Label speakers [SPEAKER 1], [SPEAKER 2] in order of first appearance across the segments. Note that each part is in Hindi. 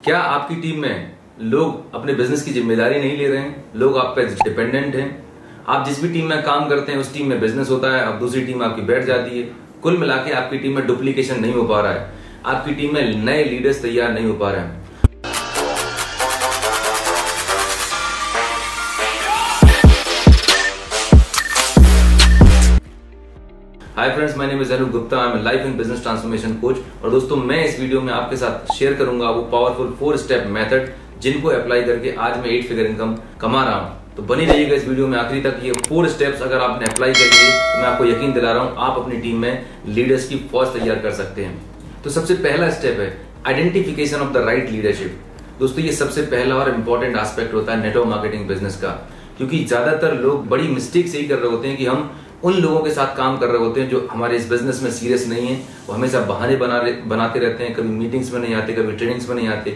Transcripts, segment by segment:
[SPEAKER 1] क्या आपकी टीम में लोग अपने बिजनेस की जिम्मेदारी नहीं ले रहे हैं? लोग आप पे डिपेंडेंट हैं। आप जिस भी टीम में काम करते हैं उस टीम में बिजनेस होता है, अब दूसरी टीम आपकी बैठ जाती है। कुल मिला के आपकी टीम में डुप्लीकेशन नहीं हो पा रहा है, आपकी टीम में नए लीडर्स तैयार नहीं हो पा रहे हैं। Hi friends, my name is Anup Gupta. I am life and business transformation coach. और दोस्तों, मैं इस वीडियो में आपके साथ शेयर करूंगा वो पावरफुल 4 स्टेप मेथड जिनको अप्लाई करके आज मैं 8 फिगर इनकम कमा रहा हूं। तो बनी रहिएगा इस वीडियो में आखिरी तक। ये 4 स्टेप्स अगर आपने अप्लाई कर लिए तो मैं आपको यकीन दिला रहा हूं आप अपनी टीम में लीडर्स की फौज तैयार कर सकते हैं। तो सबसे पहला स्टेप है identification of the right leadership. दोस्तों, ये सबसे पहला और इंपॉर्टेंट एस्पेक्ट होता है नेटवर्क मार्केटिंग बिजनेस का, क्योंकि ज्यादातर लोग बड़ी मिस्टेक से ही कर रहे होते हैं कि हम उन लोगों के साथ काम कर रहे होते हैं जो हमारे इस बिजनेस में सीरियस नहीं है। वो हमेशा बहाने बनाते रहते हैं, कभी मीटिंग्स में नहीं आते, कभी ट्रेनिंग्स में नहीं आते।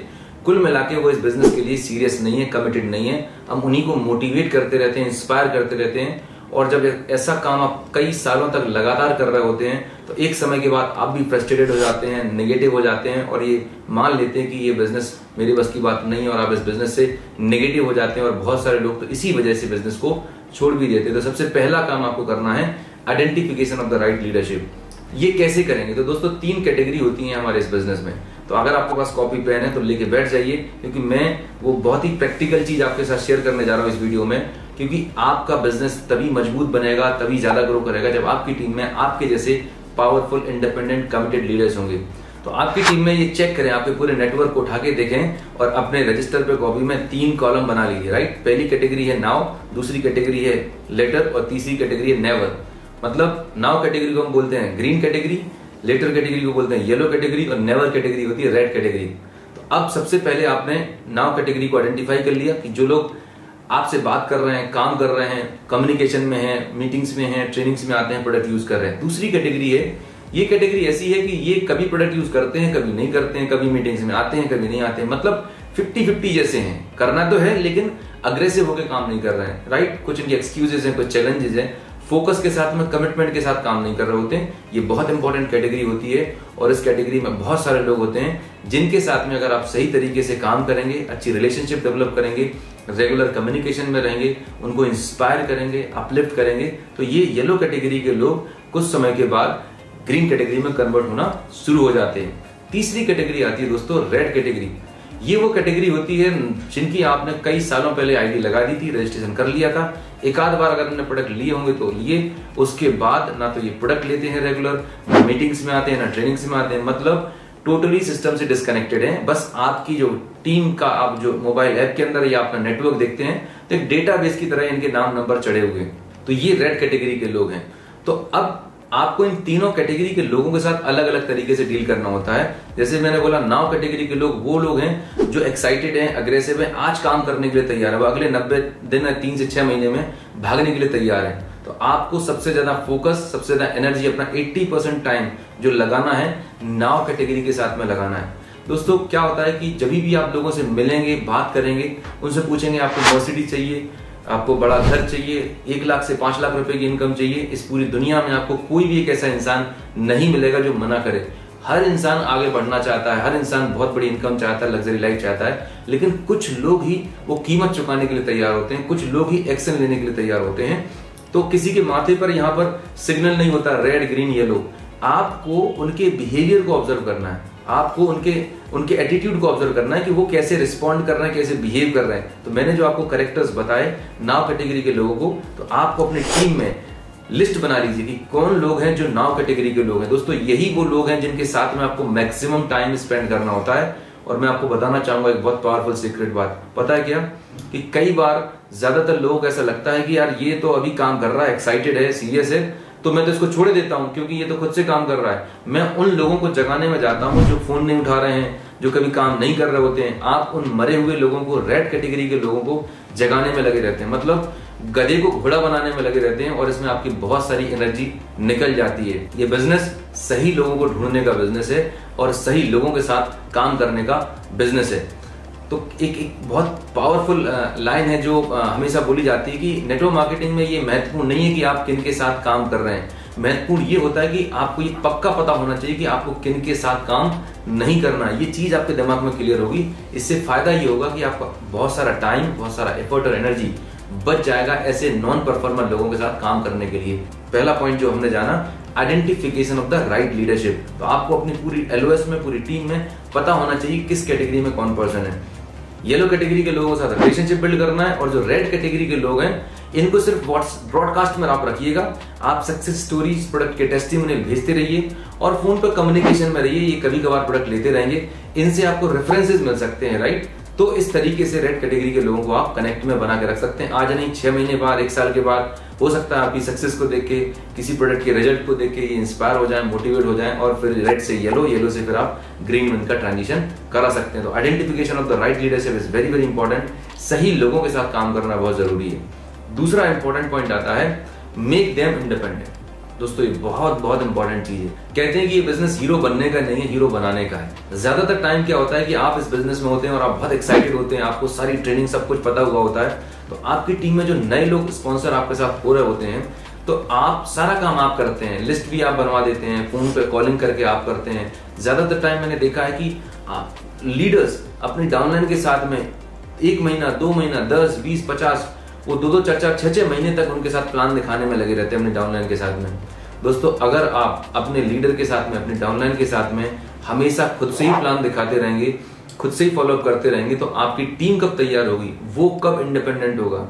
[SPEAKER 1] कुल मिला के वो इस बिजनेस के लिए सीरियस नहीं है, कमिटेड नहीं है। हम उन्हीं को मोटिवेट करते रहते हैं, इंस्पायर करते रहते हैं। और जब ऐसा काम आप कई सालों तक लगातार कर रहे होते हैं तो एक समय के बाद आप भी फ्रस्ट्रेटेड हो जाते हैं, नेगेटिव हो जाते हैं और ये मान लेते हैं कि ये बिजनेस मेरी बस की बात नहीं है, और आप इस बिजनेस से नेगेटिव हो जाते हैं। और बहुत सारे लोग तो इसी वजह से बिजनेस को छोड़ भी देते हैं। तो सबसे पहला काम आपको करना है identification of the right leadership. ये कैसे करेंगे? तो दोस्तों, 3 कैटेगरी होती हैं हमारे इस बिजनेस में। तो अगर आपके पास कॉपी पेन है तो लेके बैठ जाइए, क्योंकि मैं वो बहुत ही प्रैक्टिकल चीज आपके साथ शेयर करने जा रहा हूं इस वीडियो में। क्योंकि आपका बिजनेस तभी मजबूत बनेगा, तभी ज्यादा ग्रो करेगा जब आपकी टीम में आपके जैसे पावरफुल, इंडिपेंडेंट, कमिटेड लीडर्स होंगे। तो आपकी टीम में ये चेक करें, आपके पूरे नेटवर्क को उठा के देखें और अपने रजिस्टर पे कॉपी में 3 कॉलम बना लीजिए। राइट, पहली कैटेगरी है नाउ, दूसरी कैटेगरी है लेटर और तीसरी कैटेगरी है नेवर। मतलब नाउ कैटेगरी को हम बोलते हैं ग्रीन कैटेगरी, लेटर कैटेगरी को बोलते हैं येलो कैटेगरी और नेवर कैटेगरी होती है रेड कैटेगरी। तो अब सबसे पहले आपने नाउ कैटेगरी को आइडेंटिफाई कर लिया कि जो लोग आपसे बात कर रहे हैं, काम कर रहे हैं, कम्युनिकेशन में हैं, मीटिंग्स में हैं, ट्रेनिंग्स में आते हैं, प्रोडक्ट यूज कर रहे हैं। दूसरी कैटेगरी है, ये कैटेगरी ऐसी है कि ये कभी प्रोडक्ट यूज करते हैं, कभी नहीं करते हैं, कभी मीटिंग्स में आते हैं, कभी नहीं आते हैं। मतलब 50-50 जैसे हैं, करना तो है लेकिन अग्रेसिव होकर काम नहीं कर रहे हैं। राइट, कुछ इनके एक्सक्यूजेस हैं, कुछ चैलेंजेस हैं, फोकस के साथ में, कमिटमेंट के साथ काम नहीं कर रहे होते हैं। ये बहुत इंपॉर्टेंट कैटेगरी होती है और इस कैटेगरी में बहुत सारे लोग होते हैं जिनके साथ में अगर आप सही तरीके से काम करेंगे, अच्छी रिलेशनशिप डेवलप करेंगे, रेगुलर कम्युनिकेशन में रहेंगे, उनको इंस्पायर करेंगे, अपलिफ्ट करेंगे, तो ये येलो कैटेगरी के लोग कुछ समय के बाद ग्रीन कैटेगरी में कन्वर्ट होना शुरू हो जाते हैं। तीसरी कैटेगरी आती है दोस्तों रेड कैटेगरी। ये वो कैटेगरी होती है जिनकी आपने कई सालों पहले आईडी लगा दी थी, रजिस्ट्रेशन कर लिया था, एक आध बार अगर हमने प्रोडक्ट लिए होंगे तो लिए, उसके बाद ना तो ये प्रोडक्ट लेते हैं रेगुलर, ना मीटिंग्स में आते हैं, ना ट्रेनिंग्स में आते हैं। मतलब टोटली सिस्टम से डिस्कनेक्टेड है। बस आपकी जो टीम का आप जो मोबाइल ऐप के अंदर या अपना नेटवर्क देखते हैं तो एक डेटाबेस की तरह इनके नाम नंबर चढ़े हुए हैं। तो ये रेड कैटेगरी के लोग हैं। तो अब आपको इन तीनों कैटेगरी के लोगों के साथ अलग अलग तरीके से डील करना होता है। जैसे मैंने बोला, नाउ कैटेगरी के लोग वो लोग हैं जो एक्साइटेड हैं, अग्रेसिव हैं, आज काम करने के लिए तैयार है, वो अगले 90 दिन 3 से 6 महीने में भागने के लिए तैयार है। तो आपको सबसे ज्यादा फोकस, सबसे ज्यादा एनर्जी, अपना 80% टाइम जो लगाना है नाउ कैटेगरी के साथ में लगाना है। दोस्तों, क्या होता है कि जब भी आप लोगों से मिलेंगे, बात करेंगे, उनसे पूछेंगे आपको मर्सिडीज चाहिए, आपको बड़ा घर चाहिए, 1 लाख से 5 लाख रुपए की इनकम चाहिए, इस पूरी दुनिया में आपको कोई भी एक ऐसा इंसान नहीं मिलेगा जो मना करे। हर इंसान आगे बढ़ना चाहता है, हर इंसान बहुत बड़ी इनकम चाहता है, लग्जरी लाइफ चाहता है, लेकिन कुछ लोग ही वो कीमत चुकाने के लिए तैयार होते हैं, कुछ लोग ही एक्शन लेने के लिए तैयार होते हैं। तो किसी के माथे पर यहाँ पर सिग्नल नहीं होता रेड, ग्रीन, येलो। आपको उनके बिहेवियर को ऑब्जर्व करना है, आपको उनके एटीट्यूड को ऑब्जर्व करना है कि वो कैसे रिस्पॉन्ड कर रहे हैं, कैसे बिहेव कर रहे हैं। तो मैंने जो आपको कैरेक्टर्स बताए नाउ कैटेगरी के लोगों को, तो आपको अपनी टीम में लिस्ट बना लीजिए कि कौन लोग हैं जो नाउ कैटेगरी के लोग हैं। दोस्तों, यही वो लोग हैं जिनके साथ में आपको मैक्सिमम टाइम स्पेंड करना होता है। और मैं आपको बताना चाहूंगा एक बहुत पावरफुल सीक्रेट बात, पता है क्या? कि कई बार ज्यादातर लोगों को ऐसा लगता है कि यार ये तो अभी काम कर रहा है, एक्साइटेड है, सीरियस है, तो मैं तो इसको छोड़ देता हूं क्योंकि ये तो खुद से काम कर रहा है। मैं उन लोगों को जगाने में जाता हूं जो फोन नहीं उठा रहे हैं, जो कभी काम नहीं कर रहे होते हैं। आप उन मरे हुए लोगों को, रेड कैटेगरी के लोगों को जगाने में लगे रहते हैं। मतलब गधे को घोड़ा बनाने में लगे रहते हैं और इसमें आपकी बहुत सारी एनर्जी निकल जाती है। ये बिजनेस सही लोगों को ढूंढने का बिजनेस है और सही लोगों के साथ काम करने का बिजनेस है। तो एक बहुत पावरफुल लाइन है जो हमेशा बोली जाती है कि नेटवर्क मार्केटिंग में ये महत्वपूर्ण नहीं है कि आप किन के साथ काम कर रहे हैं, महत्वपूर्ण ये होता है कि आपको ये पक्का पता होना चाहिए कि आपको किन के साथ काम नहीं करना। ये चीज आपके दिमाग में क्लियर होगी। इससे फायदा ये होगा कि आपका बहुत सारा टाइम, बहुत सारा एफर्ट और एनर्जी बच जाएगा ऐसे नॉन परफॉर्मर लोगों के साथ काम करने के लिए। पहला पॉइंट जो हमने जाना, identification of the right leadership. तो आपको अपनी पूरी एलओएस में, पूरी टीम में पता होना चाहिए किस कैटेगरी में कौन पर्सन है। येलो कैटेगरी के लोगों के साथ रिलेशनशिप बिल्ड करना है, और जो रेड कैटेगरी के लोग हैं इनको सिर्फ ब्रॉडकास्ट में आप रखिएगा। आप सक्सेस स्टोरीज, प्रोडक्ट के टेस्टिमोनियल भेजते रहिए और फोन पर कम्युनिकेशन में रहिए। ये कभी कभार प्रोडक्ट लेते रहेंगे, इनसे आपको रेफरेंसेस मिल सकते हैं, राइट। तो इस तरीके से रेड कैटेगरी के लोगों को आप कनेक्ट में बना के रख सकते हैं। आज नहीं, 6 महीने बाद, 1 साल के बाद हो सकता है आपकी सक्सेस को देख के, किसी प्रोडक्ट के रिजल्ट को देख के ये इंस्पायर हो जाए, मोटिवेट हो जाए, और फिर रेड से येलो, येलो से फिर आप ग्रीन में का ट्रांजिशन करा सकते हैं। तो identification of the right leadership is very very important. सही लोगों के साथ काम करना बहुत जरूरी है। दूसरा इंपॉर्टेंट पॉइंट आता है, मेक देम इंडिपेंडेंट। दोस्तों ये बहुत बहुत इंपॉर्टेंट चीज है। कहते हैं कि ये बिजनेस हीरो बनने का नहीं है, हीरो बनाने का है। ज्यादातर टाइम क्या होता है कि आप इस बिजनेस में होते हैं और आप बहुत एक्साइटेड होते हैं, आपको सारी ट्रेनिंग सब कुछ पता हुआ होता है, तो आपकी टीम में जो नए लोग स्पॉन्सर आपके साथ हो रहे होते हैं, तो आप सारा काम आप करते हैं, लिस्ट भी आप बनवा देते हैं, फोन पे कॉलिंग करके आप करते हैं। ज्यादातर टाइम मैंने देखा है कि लीडर्स अपनी डाउनलाइन के साथ में 1 महीना, 2 महीना, 10, 20, 50, वो 2-2, 4-4, 6-6 महीने तक उनके साथ प्लान दिखाने में लगे रहते हैं अपनी डाउनलाइन के साथ में। दोस्तों अगर आप अपने लीडर के साथ में, अपनी डाउनलाइन के साथ में हमेशा खुद से ही प्लान दिखाते रहेंगे, खुद से ही फॉलो अप करते रहेंगे, तो आपकी टीम कब तैयार होगी, वो कब इंडिपेंडेंट होगा।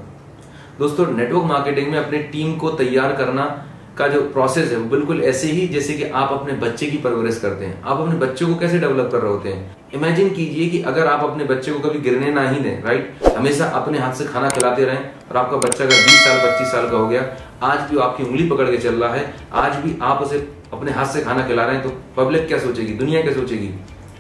[SPEAKER 1] दोस्तों नेटवर्क मार्केटिंग में अपनी टीम को तैयार करना का जो प्रोसेस है वो बिल्कुल ऐसे ही जैसे कि आप अपने बच्चे की परवरिश करते हैं। आप अपने बच्चे को कैसे डेवलप कर रहे होते हैं, इमेजिन कीजिए कि अगर आप अपने बच्चे को कभी गिरने ना ही दें, राइट, हमेशा अपने हाथ से खाना खिलाते रहें, और आपका बच्चा अगर 20 साल 25 साल का हो गया, आज भी आपकी उंगली पकड़ के चल रहा है, आज भी आप उसे अपने हाथ से खाना खिला रहे हैं, तो पब्लिक क्या सोचेगी, दुनिया क्या सोचेगी,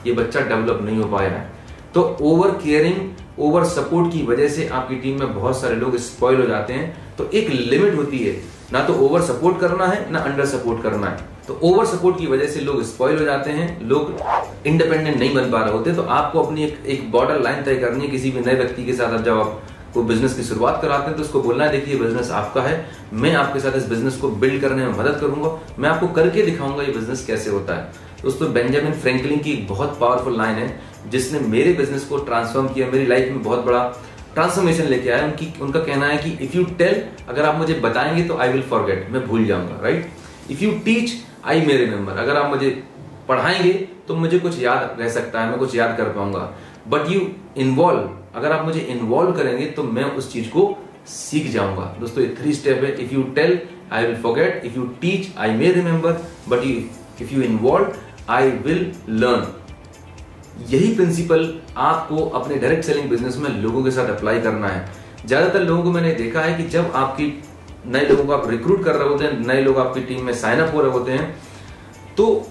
[SPEAKER 1] ये बच्चा डेवलप नहीं हो पाया है। तो ओवर केयरिंग, ओवर सपोर्ट की वजह से आपकी टीम में बहुत सारे लोग स्पॉइल हो जाते हैं। तो एक लिमिट होती है, ना तो ओवर सपोर्ट करना है, ना अंडर सपोर्ट करना है। तो ओवर सपोर्ट की वजह से लोग स्पॉइल हो जाते हैं, लोग इंडिपेंडेंट नहीं बन पा रहे होते। तो आपको अपनी एक बॉर्डर लाइन तय करनी है किसी भी नए व्यक्ति के साथ। जब आप वो बिजनेस की शुरुआत कराते हैं तो उसको बोलना है, देखिए बिजनेस आपका है, मैं आपके साथ इस बिजनेस को बिल्ड करने में मदद करूंगा, मैं आपको करके दिखाऊंगा ये बिजनेस कैसे होता है। दोस्तों बेंजामिन फ्रैंकलिन की एक बहुत पावरफुल लाइन है जिसने मेरे बिजनेस को ट्रांसफॉर्म किया, मेरी लाइफ में बहुत बड़ा ट्रांसफॉर्मेशन लेके आया। उनका कहना है कि इफ यू टेल, अगर आप मुझे बताएंगे तो आई विल फॉरगेट, मैं भूल जाऊंगा, right. If you teach I may remember, अगर आप मुझे पढ़ाएंगे तो मुझे कुछ याद रह सकता है, मैं कुछ याद कर पाऊंगा। बट यू इन्वॉल्व, अगर आप मुझे इन्वॉल्व करेंगे तो मैं उस चीज को सीख जाऊंगा। दोस्तों ये 3 स्टेप है, if you tell I will forget, if you teach I may remember, but if you involve I will learn. यही प्रिंसिपल आपको अपने डायरेक्ट सेलिंग बिजनेस में लोगों के साथ अप्लाई करना है। ज्यादातर लोगों को मैंने देखा है कि जब आपकी नए लोगों को आप रिक्रूट कर रहे होते हैं, नए लोग आपकी टीम में साइन अप हो रहे होते हैं, तो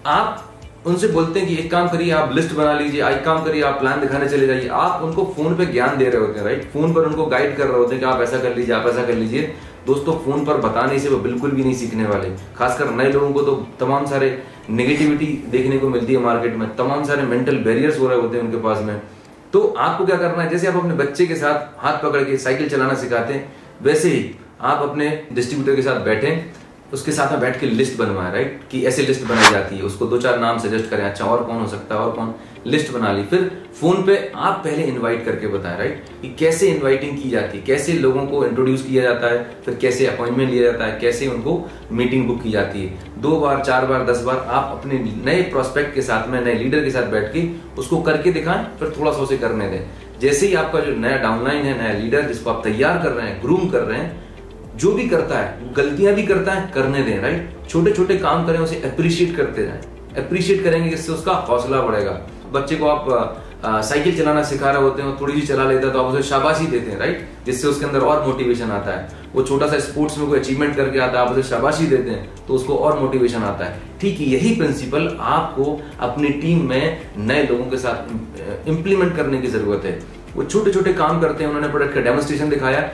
[SPEAKER 1] आप उनसे बोलते हैं कि एक काम करिए, आप लिस्ट बना लीजिए, एक काम करिए, आप प्लान दिखाने चले जाइए। आप उनको फोन पे ज्ञान दे रहे होते हैं, राइट, फोन पर उनको गाइड कर रहे होते हैं कि आप ऐसा कर लीजिए, आप ऐसा कर लीजिए। दोस्तों फोन पर बताने से वो बिल्कुल भी नहीं सीखने वाले। खासकर नए लोगों को तो तमाम सारे नेगेटिविटी देखने को मिलती है मार्केट में, तमाम सारे मेंटल बैरियर्स हो रहे होते हैं उनके पास में। तो आपको क्या करना है, जैसे आप अपने बच्चे के साथ हाथ पकड़ के साइकिल चलाना सिखाते हैं, वैसे ही आप अपने डिस्ट्रीब्यूटर के साथ बैठें, उसके साथ में बैठ के लिस्ट बनवाएं, राइट, कि ऐसे लिस्ट बनाई जाती है, उसको 2-4 नाम सजेस्ट करें, अच्छा और कौन हो सकता है, और कौन, लिस्ट बना ली। फिर फोन पे आप पहले इनवाइट करके बताएं, राइट, कि कैसे इनवाइटिंग की जाती है, कैसे लोगों को इंट्रोड्यूस किया जाता है, फिर कैसे अपॉइंटमेंट लिया जाता है, कैसे उनको मीटिंग बुक की जाती है। 2 बार, 4 बार, 10 बार आप अपने नए प्रोस्पेक्ट के साथ में, नए लीडर के साथ बैठ के उसको करके दिखाएं, फिर थोड़ा सा उसे करने दें। जैसे ही आपका जो नया डाउनलाइन है, नया लीडर जिसको आप तैयार कर रहे हैं, ग्रूम कर रहे हैं, जो भी करता है, गलतियां भी करता है, करने दें, राइट। छोटे छोटे काम करें, उसे अप्रिशिएट करते रहें। अप्रिशिएट करेंगे जिससे उसका हौसला बढ़ेगा। बच्चे को आप साइकिल चलाना सिखा रहे होते हैं, थोड़ी सी चला लेता है तो आप उसे शाबाशी देते हैं, राइट, जिससे उसके अंदर और मोटिवेशन आता है। वो छोटा सा स्पोर्ट्स में कोई अचीवमेंट करके आता है, आप उसे शाबाशी देते हैं तो उसको और मोटिवेशन आता है। ठीक है, यही प्रिंसिपल आपको अपनी टीम में नए लोगों के साथ इंप्लीमेंट करने की जरूरत है। वो छोटे छोटे काम करते हैं, उन्होंने प्रोडक्ट का डेमोन्स्ट्रेशन दिखाया,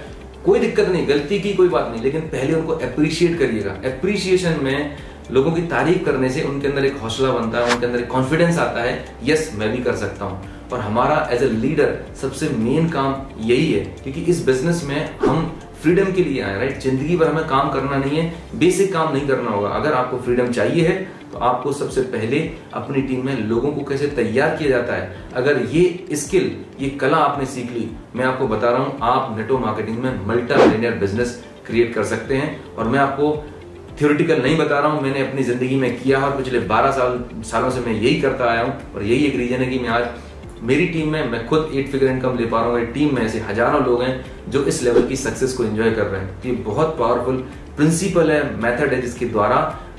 [SPEAKER 1] कोई दिक्कत नहीं, गलती की कोई बात नहीं, लेकिन पहले उनको अप्रिशिएट करिएगा। अप्रिशिएशन में लोगों की तारीफ करने से उनके अंदर एक हौसला बनता है, उनके अंदर एक कॉन्फिडेंस आता है, यस मैं भी कर सकता हूं। और हमारा एज ए लीडर सबसे मेन काम यही है, क्योंकि इस बिजनेस में हम फ्रीडम के लिए आए, राइट। जिंदगी भर हमें काम करना नहीं है, बेसिक काम नहीं करना होगा। अगर आपको फ्रीडम चाहिए है तो आपको सबसे पहले अपनी टीम में लोगों को कैसे तैयार किया जाता है, अगर ये स्किल, ये कला आपने सीख ली, मैं आपको बता रहा हूं आप नेटवर्क मार्केटिंग में मल्टी मिलियनियर बिजनेस क्रिएट कर सकते हैं। और मैं आपको थ्योरेटिकल नहीं बता रहा हूं, मैंने अपनी जिंदगी में किया और पिछले 12 सालों से मैं यही करता आया हूं। और यही एक रीजन है कि मैं आज मेरी टीम में मैं खुद 8 फिगर इनकम ले पा रहा हूँ। मेरी टीम में ऐसे हजारों लोग हैं जो इस लेवल की सक्सेस को एंजॉय कर रहे हैं। ये बहुत पावरफुल प्रिंसिपल है, मेथड है, जिसके द्वारा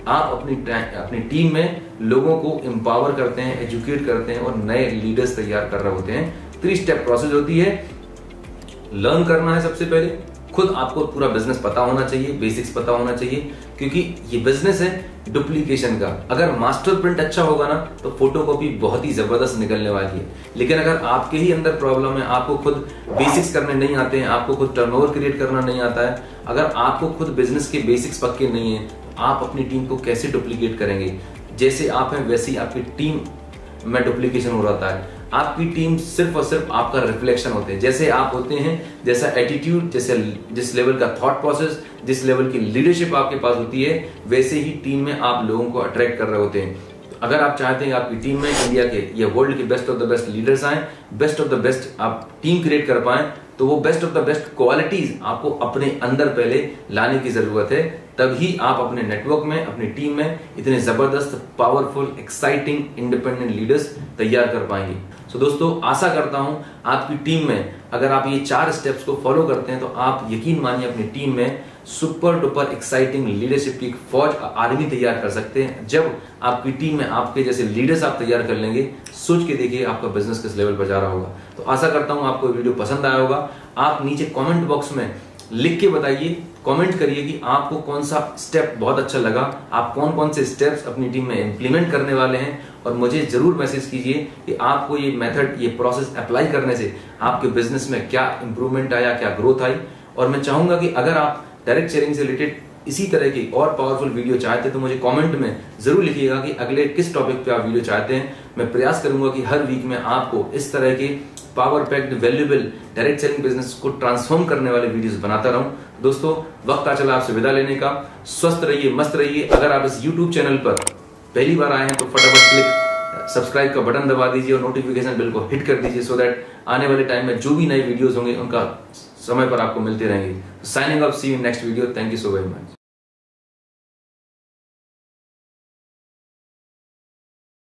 [SPEAKER 1] आप अपनी टीम में लोगों को एम्पावर करते हैं, एजुकेट करते हैं और नए लीडर्स तैयार कर रहे होते हैं। 3 स्टेप प्रोसेस होती है। लर्न करना है सबसे पहले, खुद आपको पूरा बिजनेस पता होना चाहिए, बेसिक्स पता होना चाहिए, क्योंकि ये बिजनेस है डुप्लीकेशन का। अगर मास्टर प्रिंट अच्छा होगा ना तो फोटोकॉपी बहुत ही जबरदस्त निकलने वाली है। लेकिन अगर आपके ही अंदर प्रॉब्लम है, आपको खुद बेसिक्स करने नहीं आते हैं, आपको खुद टर्नओवर क्रिएट करना नहीं आता है, अगर आपको खुद बिजनेस के बेसिक्स पक्के नहीं है, आप अपनी टीम को कैसे डुप्लीकेट करेंगे। जैसे आप हैं वैसे ही आपकी टीम में डुप्लीकेशन हो रहा है। आपकी टीम सिर्फ और सिर्फ आपका रिफ्लेक्शन होते हैं। जैसे आप होते हैं, जैसा एटीट्यूड, जैसे जिस लेवल का थॉट प्रोसेस, जिस लेवल की लीडरशिप आपके पास होती है, वैसे ही टीम में आप लोगों को अट्रैक्ट कर रहे होते हैं। अगर आप चाहते हैं आपकी टीम में इंडिया के या वर्ल्ड के best of the best leaders आए, बेस्ट ऑफ द बेस्ट आप टीम क्रिएट कर पाए, तो वो best of the best qualities आपको अपने अंदर पहले लाने की जरूरत है। तभी आप अपने नेटवर्क में, अपनी टीम में इतने जबरदस्त, पावरफुल, एक्साइटिंग, इंडिपेंडेंट लीडर्स तैयार कर पाएंगे। सो दोस्तों, आशा करता हूं आपकी टीम में अगर आप ये 4 स्टेप्स को फॉलो करते हैं तो आप यकीन मानिए अपनी टीम में सुपर डुपर एक्साइटिंग लीडरशिप की एक फौज, आर्मी तैयार कर सकते हैं। जब आपकी टीम में आपके जैसे लीडर्स आप तैयार कर लेंगे, सोच के देखिए आपका बिजनेस किस लेवल पर जा रहा होगा। तो आशा करता हूं आपको वीडियो पसंद आया होगा। आप नीचे कमेंट बॉक्स में लिख के बताइए, कमेंट करिए कि आपको कौन सा स्टेप बहुत अच्छा लगा, आप कौन कौन से स्टेप्स अपनी टीम में इंप्लीमेंट करने वाले हैं। और मुझे जरूर मैसेज कीजिए कि आपको ये मेथड, ये प्रोसेस अप्लाई करने से आपके बिजनेस में क्या इंप्रूवमेंट आया, क्या ग्रोथ आई। और मैं चाहूंगा कि अगर आप डायरेक्ट शेयरिंग से रिलेटेड इसी तरह की और पावरफुल वीडियो चाहते हैं तो मुझे कमेंट में जरूर लिखिएगा कि अगले किस टॉपिक पे आप वीडियो चाहते हैं। मैं प्रयास करूंगा कि हर वीक में आपको इस तरह के power packed, valuable direct selling business को ट्रांसफॉर्म करने वाले वीडियोस बनाता रहूं। दोस्तों, वक्त आ चला आपसे विदा लेने का। स्वस्थ रहिए, मस्त रहिए। अगर आप इस YouTube चैनल पर पहली बार आए हैं तो फटाफट क्लिक सब्सक्राइब का बटन दबा दीजिए और नोटिफिकेशन बेल को हिट कर दीजिए, सो दैट आने वाले टाइम में जो भी नए वीडियोस होंगे उनका समय पर आपको मिलते रहेंगे। Signing off, see you in next video. Thank you so very much.